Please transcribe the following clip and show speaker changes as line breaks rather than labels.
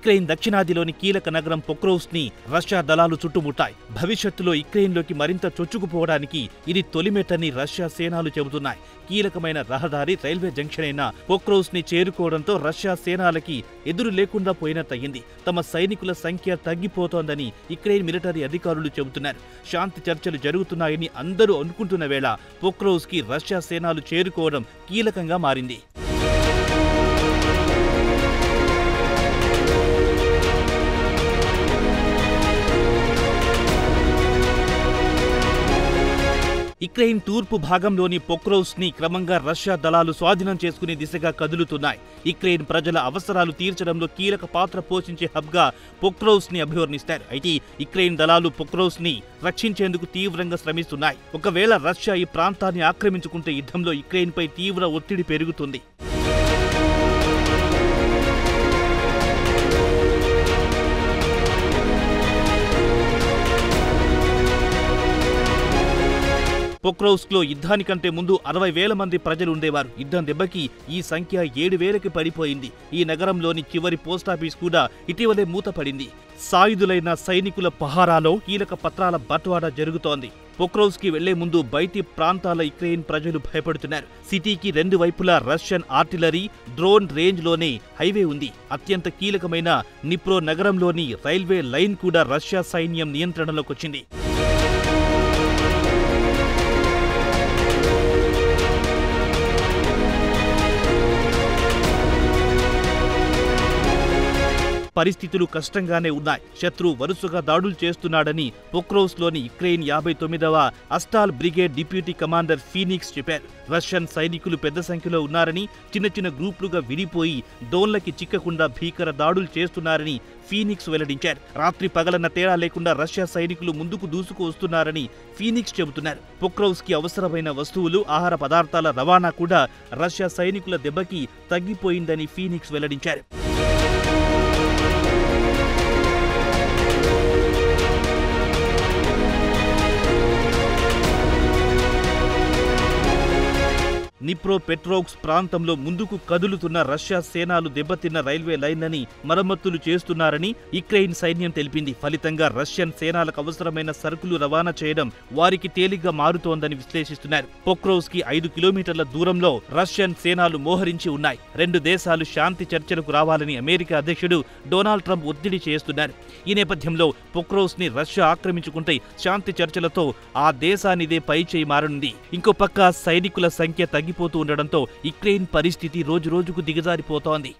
Ukraine దక్షిణాదిలోని కీలక నగరం పొక్రోవ్స్ని Russia దళాలు చుట్టుముట్టాయి. భవిష్యత్తులో యుక్రెయిన్లోకి మరింత చొచ్చుకుపోవడానికి ఇది తొలిమెట్టని రష్యా సేనాలు చెబుతున్నాయి. కీలకమైన రహదారి, రైల్వే జంక్షన్ అయిన పొక్రోవ్స్ని చేరుకోవడంతో రష్యా సేనాలకి ఎదురు లేకుండా పోయినట్టయింది. తమ సైనికుల సంఖ్య తగ్గిపోతోందని యుక్రెయిన్ మిలిటరీ అధికారులు చెబుతున్నారు. శాంతి చర్చలు జరుగుతున్నాయని అందరూ అనుకుంటున్న వేళ పొక్రోవ్స్కి రష్యా సేనాలు చేరుకోవడం కీలకంగా మారింది. యుక్రెయిన్ తూర్పు భాగంలోని పొక్రోవ్స్ని క్రమంగా రష్యా దళాలు స్వాధీనం చేసుకునే దిశగా కదులుతున్నాయి. యుక్రెయిన్ ప్రజల అవసరాలు తీర్చడంలో కీలక పాత్ర పోషించే హబ్గా పొక్రోవ్స్ని అభివర్ణిస్తారు. అయితే యుక్రెయిన్ దళాలు పొక్రోవ్స్ని రక్షించేందుకు తీవ్రంగా శ్రమిస్తున్నాయి. ఒకవేళ రష్యా ఈ ప్రాంతాన్ని ఆక్రమించుకుంటే యుద్ధంలో యుక్రెయిన్పై తీవ్ర ఒత్తిడి పెరుగుతుంది. పొక్రోవ్స్క్లో యుద్ధానికంటే ముందు 60,000 మంది ప్రజలు ఉండేవారు. యుద్ధం దెబ్బకి ఈ సంఖ్య 7,000కి పడిపోయింది. ఈ నగరంలోని చివరి పోస్టాఫీస్ కూడా ఇటీవలే మూతపడింది. సాయుధులైన సైనికుల పహారాలో కీలక పత్రాల బట్వాడా జరుగుతోంది. పొక్రోవ్స్కి వెళ్లే ముందు బయటి ప్రాంతాల యుక్రెయిన్ ప్రజలు భయపడుతున్నారు. సిటీకి 2 వైపులా రష్యన్ ఆర్టిలరీ, డ్రోన్ రేంజ్లోనే హైవే ఉంది. అత్యంత కీలకమైన నిప్రో నగరంలోని రైల్వే లైన్ కూడా రష్యా సైన్యం నియంత్రణలోకొచ్చింది. పరిస్థితులు కష్టంగానే ఉన్నాయి. శత్రువు వరుసగా దాడులు చేస్తున్నాడని పొక్రోవ్స్లోని యుక్రెయిన్ 59వ అస్టాల్ బ్రిగేడ్ డిప్యూటీ కమాండర్ ఫీనిక్స్ చెప్పారు. రష్యన్ సైనికులు పెద్ద సంఖ్యలో ఉన్నారని, చిన్న చిన్న గ్రూపులుగా విడిపోయి డోన్లకి చిక్కకుండా భీకర దాడులు చేస్తున్నారని ఫీనిక్స్ వెల్లడించారు. రాత్రి పగలన్న తేడా లేకుండా రష్యా సైనికులు ముందుకు దూసుకు వస్తున్నారని ఫీనిక్స్ చెబుతున్నారు. పొక్రోవ్స్కి అవసరమైన వస్తువులు, ఆహార పదార్థాల రవాణా కూడా రష్యా సైనికుల దెబ్బకి తగ్గిపోయిందని ఫీనిక్స్ వెల్లడించారు. నిప్రో పెట్రోవ్స్క్ ప్రాంతంలో ముందుకు కదులుతున్న రష్యా సేనాలు దెబ్బతిన్న రైల్వే లైన్లని మరమ్మతులు చేస్తున్నారని యుక్రెయిన్ సైన్యం తెలిపింది. ఫలితంగా రష్యన్ సేనాలకు అవసరమైన సరుకులు రవాణా చేయడం వారికి తేలిగ్గా మారుతోందని విశ్లేషిస్తున్నారు. పొక్రోవ్స్కి 5 కిలోమీటర్ల దూరంలో రష్యన్ సేనాలు మోహరించి ఉన్నాయి. 2 దేశాలు శాంతి చర్చలకు రావాలని అమెరికా అధ్యక్షుడు డొనాల్డ్ ట్రంప్ ఒత్తిడి చేస్తున్నారు. ఈ నేపథ్యంలో పొక్రోవ్స్ని రష్యా ఆక్రమించుకుంటే శాంతి చర్చలతో ఆ దేశానిదే పైచేయి మారనుంది. ఇంకో పక్క సైనికుల సంఖ్య తగ్గిపోతూ ఉండడంతో యుక్రెయిన్ పరిస్థితి రోజురోజుకు దిగజారిపోతోంది.